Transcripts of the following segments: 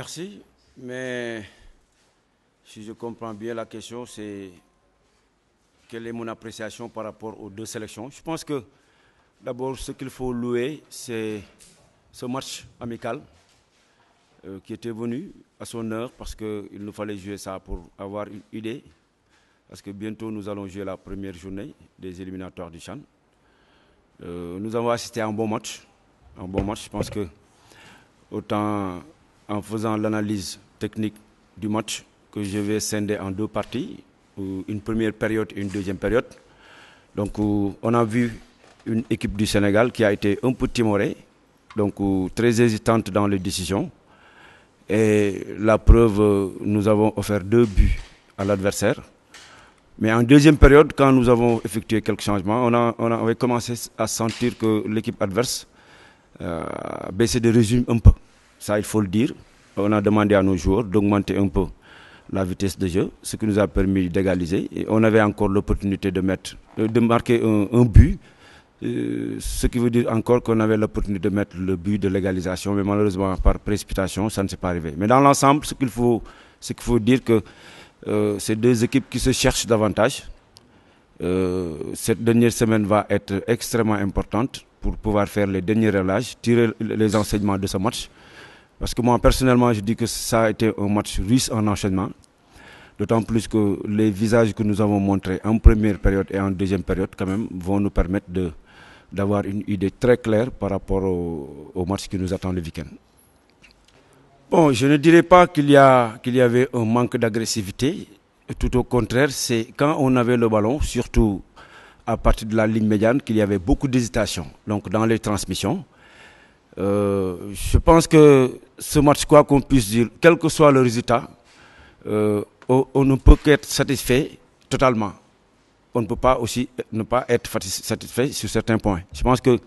Merci, mais si je comprends bien la question, c'est quelle est mon appréciation par rapport aux deux sélections. Je pense que d'abord, ce qu'il faut louer, c'est ce match amical qui était venu à son heure parce qu'il nous fallait jouer ça pour avoir une idée. Parce que bientôt, nous allons jouer la première journée des éliminatoires du CHAN. Nous avons assisté à un bon match. Un bon match, je pense que autant en faisant l'analyse technique du match que je vais scinder en deux parties, une première période et une deuxième période. Donc on a vu une équipe du Sénégal qui a été un peu timorée, donc très hésitante dans les décisions. Et la preuve, nous avons offert 2 buts à l'adversaire. Mais en deuxième période, quand nous avons effectué quelques changements, on avait commencé à sentir que l'équipe adverse baissait de régime un peu. Ça, il faut le dire. On a demandé à nos joueurs d'augmenter un peu la vitesse de jeu, ce qui nous a permis d'égaliser. Et on avait encore l'opportunité de marquer un but, ce qui veut dire encore qu'on avait l'opportunité de mettre le but de l'égalisation, mais malheureusement, par précipitation, ça ne s'est pas arrivé. Mais dans l'ensemble, ce qu'il faut dire que c'est deux équipes qui se cherchent davantage. Cette dernière semaine va être extrêmement importante pour pouvoir faire les derniers réglages, tirer les enseignements de ce match. Parce que moi, personnellement, je dis que ça a été un match riche en enchaînement. D'autant plus que les visages que nous avons montrés en première période et en deuxième période, quand même, vont nous permettre d'avoir une idée très claire par rapport au match qui nous attend le week-end. Bon, je ne dirais pas qu'il y avait un manque d'agressivité. Tout au contraire, c'est quand on avait le ballon, surtout à partir de la ligne médiane, qu'il y avait beaucoup d'hésitation. Donc dans les transmissions, je pense que ce match, quoi qu'on puisse dire, quel que soit le résultat, on ne peut qu'être satisfait totalement. On ne peut pas aussi ne pas être satisfait sur certains points. Je pense que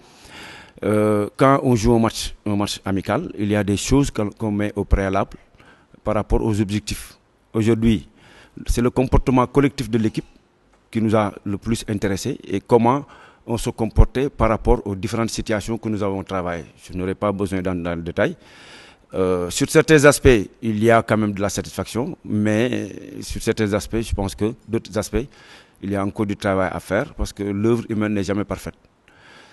quand on joue un match amical, il y a des choses qu'on met au préalable par rapport aux objectifs. Aujourd'hui, c'est le comportement collectif de l'équipe qui nous a le plus intéressé et comment on se comportait par rapport aux différentes situations que nous avons travaillées. Je n'aurai pas besoin dans le détail. Sur certains aspects, il y a quand même de la satisfaction, mais sur certains aspects, je pense que d'autres aspects, il y a encore du travail à faire parce que l'œuvre humaine n'est jamais parfaite.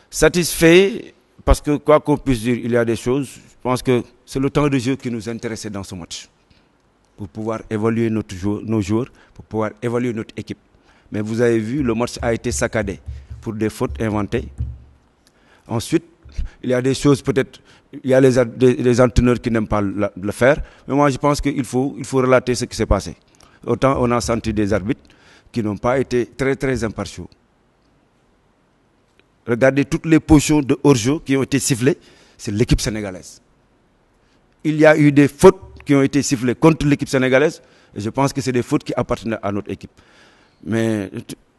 Satisfait, parce que quoi qu'on puisse dire, il y a des choses, je pense que c'est le temps de jeu qui nous intéressait dans ce match. Pour pouvoir évaluer nos joueurs, pour pouvoir évaluer notre équipe. Mais vous avez vu, le match a été saccadé pour des fautes inventées. Ensuite, il y a des choses peut-être, il y a les entraîneurs qui n'aiment pas le faire. Mais moi, je pense qu'il faut relater ce qui s'est passé. Autant on a senti des arbitres qui n'ont pas été très, très impartiaux. Regardez toutes les positions de hors-jeu qui ont été sifflées, c'est l'équipe sénégalaise. Il y a eu des fautes qui ont été sifflées contre l'équipe sénégalaise, et je pense que c'est des fautes qui appartiennent à notre équipe. Mais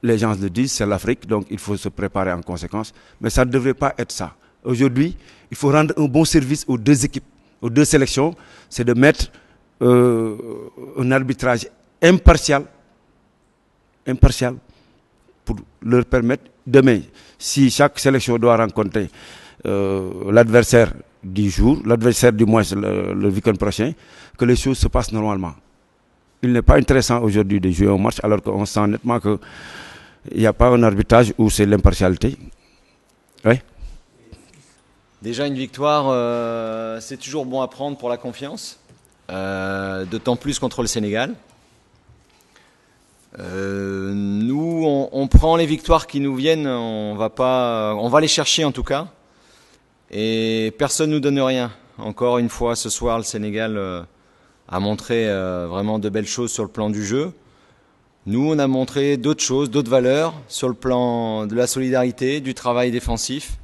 les gens le disent, c'est l'Afrique, donc il faut se préparer en conséquence. Mais ça ne devrait pas être ça. Aujourd'hui, il faut rendre un bon service aux deux équipes, aux deux sélections, c'est de mettre un arbitrage impartial pour leur permettre demain, si chaque sélection doit rencontrer l'adversaire du jour, l'adversaire du mois le week-end prochain, que les choses se passent normalement. Il n'est pas intéressant aujourd'hui de jouer un match alors qu'on sent nettement qu'il n'y a pas un arbitrage où c'est l'impartialité. Oui. Déjà une victoire, c'est toujours bon à prendre pour la confiance, d'autant plus contre le Sénégal. Nous, on prend les victoires qui nous viennent, on va les chercher en tout cas. Et personne ne nous donne rien. Encore une fois, ce soir, le Sénégal a montré vraiment de belles choses sur le plan du jeu. Nous, on a montré d'autres choses, d'autres valeurs sur le plan de la solidarité, du travail défensif.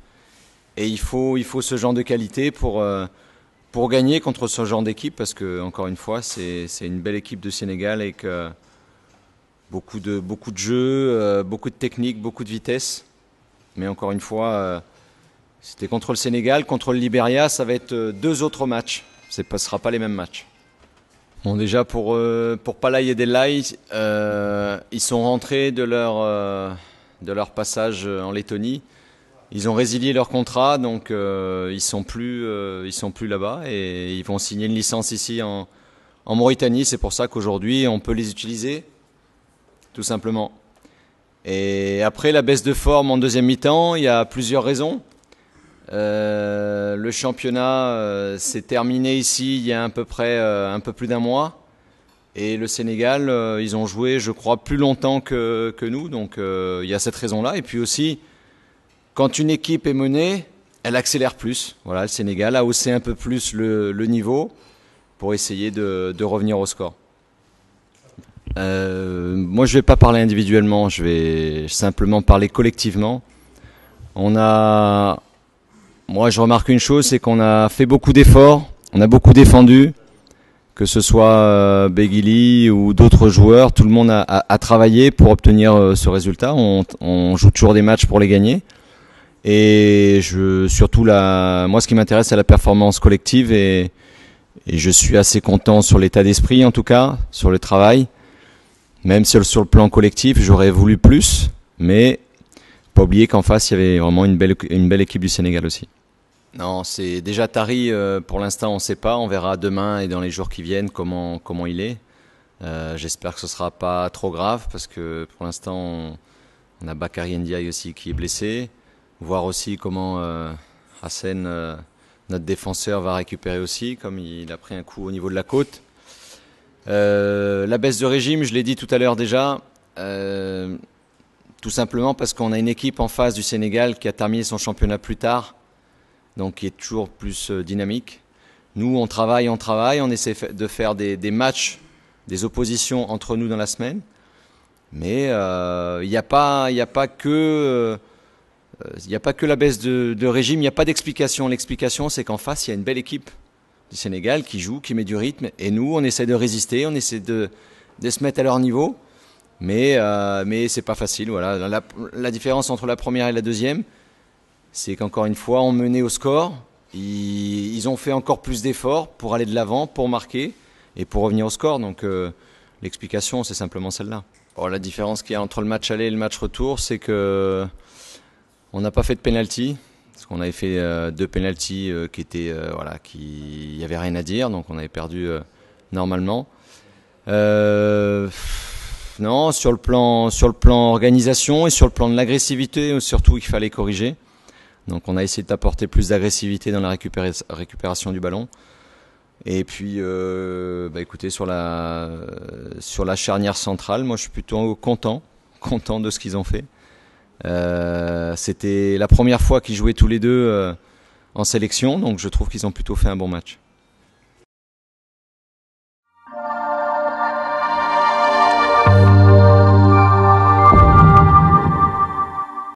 Et il faut ce genre de qualité pour gagner contre ce genre d'équipe, parce que encore une fois, c'est une belle équipe de Sénégal avec beaucoup de jeux, beaucoup de technique, beaucoup de vitesse. Mais encore une fois, c'était contre le Sénégal, contre le Libéria, ça va être 2 autres matchs. Ce ne sera pas les mêmes matchs. Bon, déjà pour Palay et Delay, ils sont rentrés de leur passage en Lettonie ils ont résilié leur contrat, donc ils sont plus là-bas et ils vont signer une licence ici en Mauritanie. C'est pour ça qu'aujourd'hui on peut les utiliser, tout simplement. Et après la baisse de forme en deuxième mi-temps, il y a plusieurs raisons. Le championnat s'est terminé ici il y a à peu près un peu plus d'un mois. Et le Sénégal, ils ont joué, je crois, plus longtemps que nous. Donc il y a cette raison-là. Et puis aussi, quand une équipe est menée, elle accélère plus. Voilà, le Sénégal a haussé un peu plus le niveau pour essayer de revenir au score. Moi, je ne vais pas parler individuellement, je vais simplement parler collectivement. Moi, je remarque une chose, c'est qu'on a fait beaucoup d'efforts, on a beaucoup défendu, que ce soit Beguili ou d'autres joueurs, tout le monde a travaillé pour obtenir ce résultat. On joue toujours des matchs pour les gagner. Et surtout, moi, ce qui m'intéresse, c'est la performance collective et je suis assez content sur l'état d'esprit, en tout cas, sur le travail. Même si sur le plan collectif, j'aurais voulu plus, mais pas oublier qu'en face, il y avait vraiment une belle équipe du Sénégal aussi. Non, c'est déjà Tari, pour l'instant, on ne sait pas. On verra demain et dans les jours qui viennent comment il est. J'espère que ce ne sera pas trop grave parce que pour l'instant, on a Bakary Ndiaye aussi qui est blessé. Voir aussi comment Hassen, notre défenseur, va récupérer aussi, comme il a pris un coup au niveau de la côte. La baisse de régime, je l'ai dit tout à l'heure déjà, tout simplement parce qu'on a une équipe en face du Sénégal qui a terminé son championnat plus tard, donc qui est toujours plus dynamique. Nous, on travaille, on essaie de faire des matchs, des oppositions entre nous dans la semaine, mais il n'y a pas que la baisse de régime, il n'y a pas d'explication. L'explication, c'est qu'en face, il y a une belle équipe du Sénégal qui joue, qui met du rythme, et nous, on essaie de résister, on essaie de se mettre à leur niveau, mais c'est pas facile. Voilà. La différence entre la première et la deuxième, c'est qu'encore une fois, on menait au score. Ils ont fait encore plus d'efforts pour aller de l'avant, pour marquer et pour revenir au score. Donc l'explication, c'est simplement celle-là. La différence qu'il y a entre le match aller et le match retour, c'est que on n'a pas fait de pénalty. Parce qu'on avait fait 2 pénaltys qui étaient il n'y avait rien à dire, donc on avait perdu normalement. Non, sur le plan organisation et sur le plan de l'agressivité, surtout il fallait corriger. Donc on a essayé d'apporter plus d'agressivité dans la récupération du ballon. Et puis, écoutez, sur la charnière centrale, moi je suis plutôt content de ce qu'ils ont fait. C'était la première fois qu'ils jouaient tous les deux en sélection, donc je trouve qu'ils ont plutôt fait un bon match.